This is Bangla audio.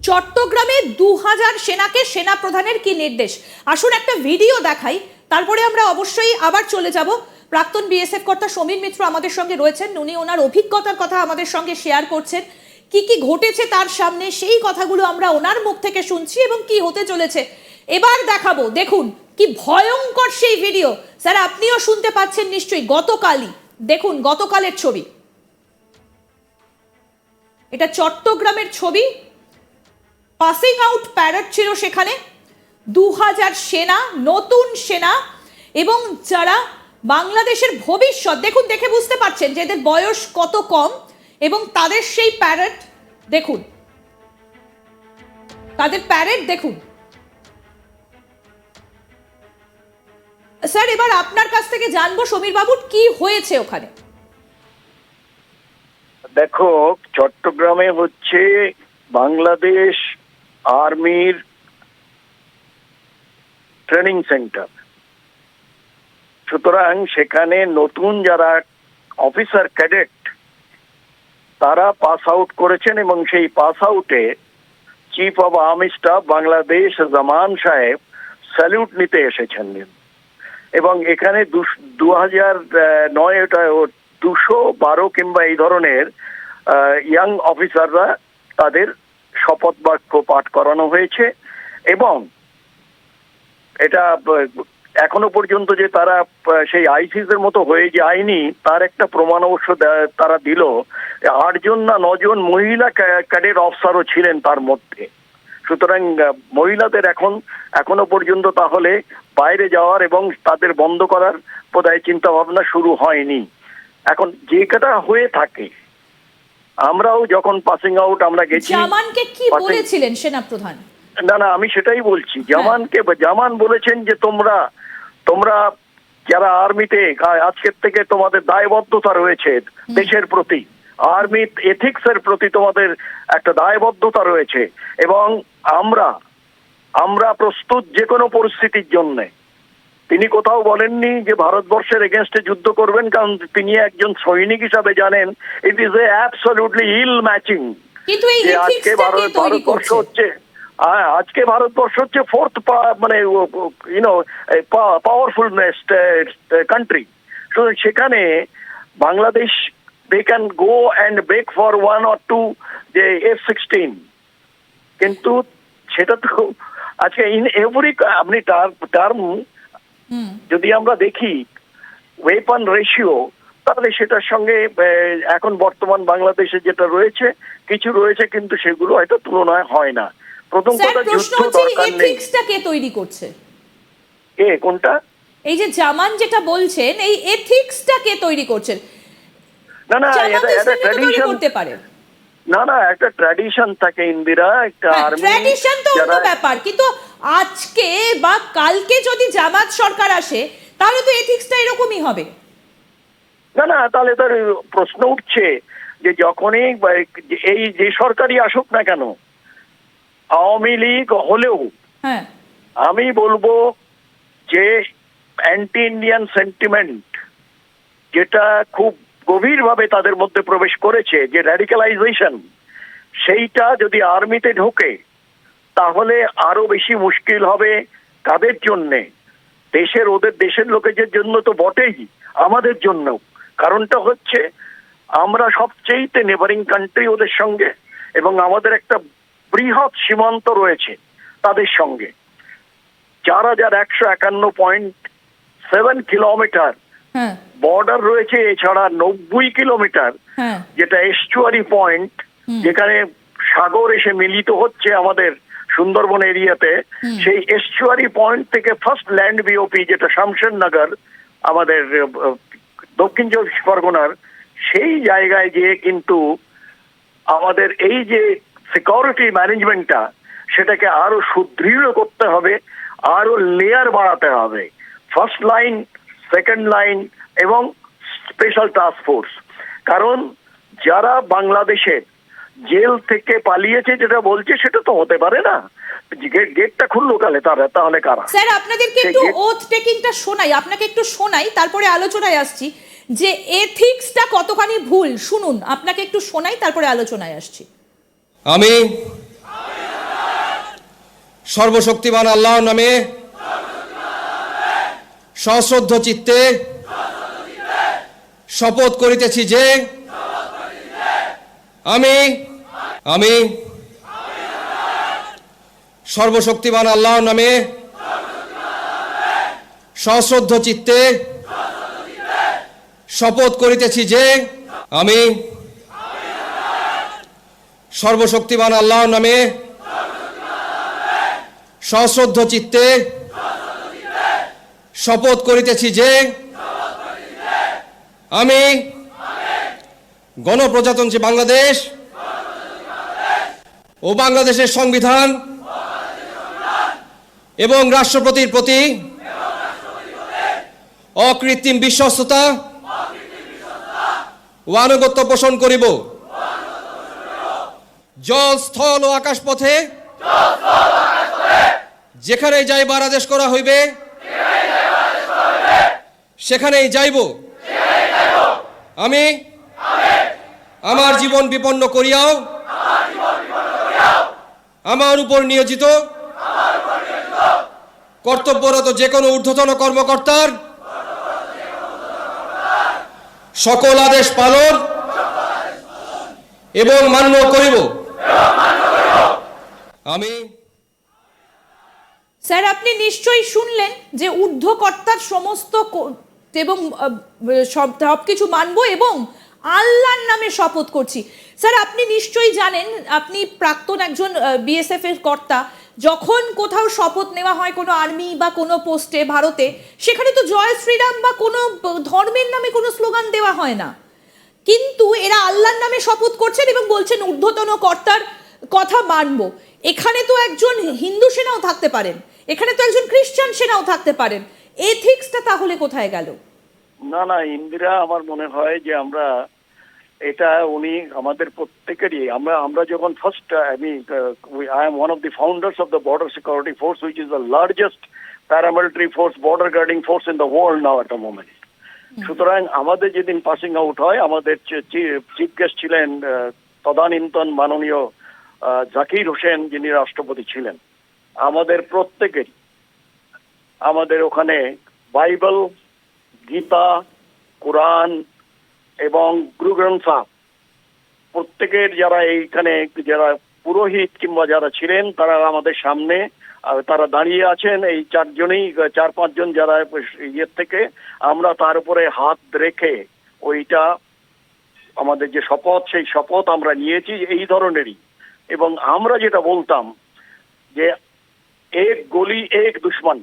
চট্টগ্রামে 2000 সেনাকে সেনা প্রধানের কি নির্দেশ? আসুন একটা ভিডিও দেখাই, তারপরে আমরা অবশ্যই আবার চলে যাব। প্রাক্তন বিএসএফ কর্তা সমীর মিত্র আমাদের সঙ্গে রয়েছেন, উনি ওনার অভিজ্ঞতার কথা আমাদের সঙ্গে শেয়ার করছেন। কি কি ঘটেছে তার সামনে সেই কথাগুলো আমরা ওনার মুখ থেকে শুনছি এবং কি হতে চলেছে এবার দেখাবো। দেখুন কি ভয়ঙ্কর সেই ভিডিও। স্যার আপনিও শুনতে পাচ্ছেন নিশ্চয়ই, গতকালই দেখুন, গতকালের ছবি এটা, চট্টগ্রামের ছবি। পাসিং আউট প্যারেড ছিল সেখানে, 2000 সেনা, নতুন সেনা এবং যারা বাংলাদেশের ভবিষ্যৎ, দেখুন দেখে বুঝতে পারছেন যে এদের বয়স কত কম এবং তাদের সেই প্যারেড দেখুন, তাদের প্যারেড দেখুন। স্যার এবার আপনার কাছ থেকে জানবো সমীর বাবু কি হয়েছে ওখানে। দেখো, চট্টগ্রামে হচ্ছে বাংলাদেশ আর্মির ট্রেনিং সেন্টার, সুতরাং সেখানে নতুন যারা অফিসার ক্যাডেট তারা পাস আউট করেছেন এবং সেই পাস আউটে chief of army staff Bangladesh Zaman সাহেব স্যালিউট নিতে এসেছেন এবং এখানে 2009 212 কিংবা এই ধরনের ইয়াং অফিসাররা তাদের শপথ বাক্য পাঠ করানো হয়েছে এবং এটা এখনো পর্যন্ত যে তারা সেই আইসিস এর মতো হয়ে যায়নি তার একটা প্রমাণ অবশ্য তারা দিল। 8 জন না 9 জন মহিলা ক্যাডেট অফিসারও ছিলেন তার মধ্যে। সুতরাং মহিলাদের এখনো পর্যন্ত তাহলে বাইরে যাওয়ার এবং তাদের বন্ধ করার বোধহয় চিন্তা ভাবনা শুরু হয়নি। এখন যে কটা হয়ে থাকে, আমরাও যখন পাসিং আউট আমরা গেছি, জামানকে কি বলেছিলেন সেনাপ্রধান? না আমি সেটাই বলছি। জামান বলেছেন যে তোমরা যারা আর্মিতে আজকের থেকে তোমাদের দায়বদ্ধতা রয়েছে দেশের প্রতি, আর্মি এথিক্স এর প্রতি তোমাদের একটা দায়বদ্ধতা রয়েছে এবং আমরা প্রস্তুত যে কোনো পরিস্থিতির জন্য। তিনি কোথাও বলেননি যে ভারতবর্ষের এগেনস্টে যুদ্ধ করবেন, কারণ তিনি একজন সৈনিক হিসাবে জানেন it is a absolutely ill matching. কিন্তু এই আজকে ভারতবর্ষ হচ্ছে আজকে ভারতবর্ষ হচ্ছে ফোর্থ মানে পাওয়ারফুলনেস কান্ট্রি। সেখানে Bangladesh they can go and beg for 1 or 2 যে F-16, কিন্তু সেটা তো আজকে ইন এভরি আপনি টার্ম যদি আমরা দেখি ওয়েপন রেশিও, তাহলে সেটার সঙ্গে এখন বর্তমান বাংলাদেশে যেটা রয়েছে কিছু রয়েছে, কিন্তু সেগুলো হয়তো তুলনায় হয় না। প্রথম কথা, যুদ্ধ দরকার নেই। এথিক্সটা কে তৈরি করছে? কোনটা? এই যে জামান যেটা বলছেন, এই এথিক্সটা কে তৈরি করছেন? না এটা ট্র্যাডিশন করতে পারে। না একটা ট্র্যাডিশন থাকে ইন্দিরা, একটা আর্মি ট্র্যাডিশন তো অন্য ব্যাপার, কিন্তু আজকে বা কালকে যদি জামাত সরকার আসে তাহলে তো এথিক্সটা এরকমই হবে। না তাহলে তার প্রশ্ন উঠছে যে যখনই এই যে সরকারই আসুক না কেন, আওয়ামী লীগ হলেও আমি বলবো যে অ্যান্টি ইন্ডিয়ান সেন্টিমেন্ট যেটা খুব গভীরভাবে তাদের মধ্যে প্রবেশ করেছে, যে র্যাডিক্যালাইজেশন, সেইটা যদি আর্মিতে ঢোকে তাহলে আরো বেশি মুশকিল হবে। কাদের জন্যে? ওদের দেশের লোকেদের জন্য তো বটেই, আমাদের জন্য। কারণটা হচ্ছে আমরা সবচেয়ে নেবারিং কান্ট্রি ওদের সঙ্গে এবং আমাদের একটা বৃহৎ সীমান্ত রয়েছে তাদের সঙ্গে। 4151.7 কিলোমিটার বর্ডার রয়েছে, এছাড়া 90 কিলোমিটার যেটা এস্টুয়ারি পয়েন্ট, যেখানে সাগর এসে মিলিত হচ্ছে আমাদের সুন্দরবন এরিয়াতে। সেই এস্টুয়ারি পয়েন্ট থেকে ফার্স্ট ল্যান্ড বিওপি যেটা শামশেরনগর আমাদের দক্ষিণ 24 পরগনার, সেই জায়গায় গিয়ে কিন্তু আমাদের এই যে সিকিউরিটি ম্যানেজমেন্টটা সেটাকে আরো সুদৃঢ় করতে হবে, আরো লেয়ার বাড়াতে হবে। ফার্স্ট লাইন, সেকেন্ড লাইন এবং স্পেশাল টাস্ক ফোর্স। কারণ যারা বাংলাদেশের জেল থেকে পালিয়েছে যেটা বলছে সেটা তো হতে পারে না। গেটটা খুললো কালে তাহলে কারা? স্যার আপনাদেরকে একটু ওথ টেকিংটা শোনাই, আপনাকে একটু শোনাই, তারপরে আলোচনায় আসছি যে এথিক্সটা কতখানি ভুল। শুনুন, আপনাকে একটু শোনাই, তারপরে আলোচনায় আসছি। আমি সর্বশক্তিমান আল্লাহর নামে সশ্রদ্ধ চিত্তে শপথ করিতেছি যে আমি সর্বশক্তিমান আল্লাহর নামে সশ্রদ্ধ চিত্তে শপথ করিতেছি যে আমি সর্বশক্তিমান আল্লাহর নামে সশ্রদ্ধ চিত্তে শপথ করিতেছি যে আমি গণপ্রজাতন্ত্রী বাংলাদেশ ও বাংলাদেশের সংবিধান এবং রাষ্ট্রপতির প্রতি অকৃত্রিম বিশ্বস্ততা ও আনুগত্য পোষণ করিব। জল, স্থল ও আকাশ পথে যেখানে যাইবার আদেশ করা হইবে সেখানেই যাইব। আমি আমার জীবন বিপন্ন করিয়াও আমার উপর নিয়োজিত কর্তব্যরত যে কোনো ঊর্ধ্বতন কর্মকর্তার সকল আদেশ পালন এবং মান্য করিব। আমি স্যার, আপনি নিশ্চয়ই শুনলেন যে ঊর্ধ্বকর্তার সমস্ত এবং সবকিছু মানবো এবং আল্লাহর নামে শপথ করছি। স্যার, আপনি নিশ্চয়ই জানেন, আপনি প্রাক্তন একজন বিএসএফ এর কর্তা, যখন কোথাও শপথ নেওয়া হয় কোনো আর্মি বা কোনো পোস্টে ভারতে, সেখানে তো জয় শ্রীরাম বা কোনো ধর্মের নামে কোনো স্লোগান দেওয়া হয় না, কিন্তু এরা আল্লাহর নামে শপথ করছেন এবং বলছেন ঊর্ধ্বতন কর্তার কথা মানবো। এখানে তো একজন হিন্দু সেনাও থাকতে পারেন, এখানে তো একজন খ্রিস্টান সেনাও থাকতে পারেন, এথিক্সটা তাহলে কোথায় গেল? না ইন্দিরা, আমার মনে হয় যে আমরা এটা উনি আমাদের প্রত্যেকেরই, আমরা যখন first I am one of the founders of the Border Security Force, which is the largest paramilitary force, border guarding force in the world now at the moment. সুতরাং আমাদের যেদিন পাসিং আউট হয়, আমাদের চিফ গেস্ট ছিলেন তদানীন্তন মাননীয় জাকির হোসেন, যিনি রাষ্ট্রপতি ছিলেন। আমাদের প্রত্যেকেরই আমাদের ওখানে বাইবেল, গীতা, কোরআন এবং গুরু গ্রন্থ সাহিব, প্রত্যেকের যারা এইখানে যারা পুরোহিত কিংবা যারা ছিলেন, তারা আমাদের সামনে তারা দাঁড়িয়ে আছেন। এই চার পাঁচজন যারা ইয়ের থেকে, আমরা তার উপরে হাত রেখে ওইটা আমাদের যে শপথ, সেই শপথ আমরা নিয়েছি এই ধরনেরই। এবং আমরা যেটা বলতাম যে এক গলি এক দুশ্মন,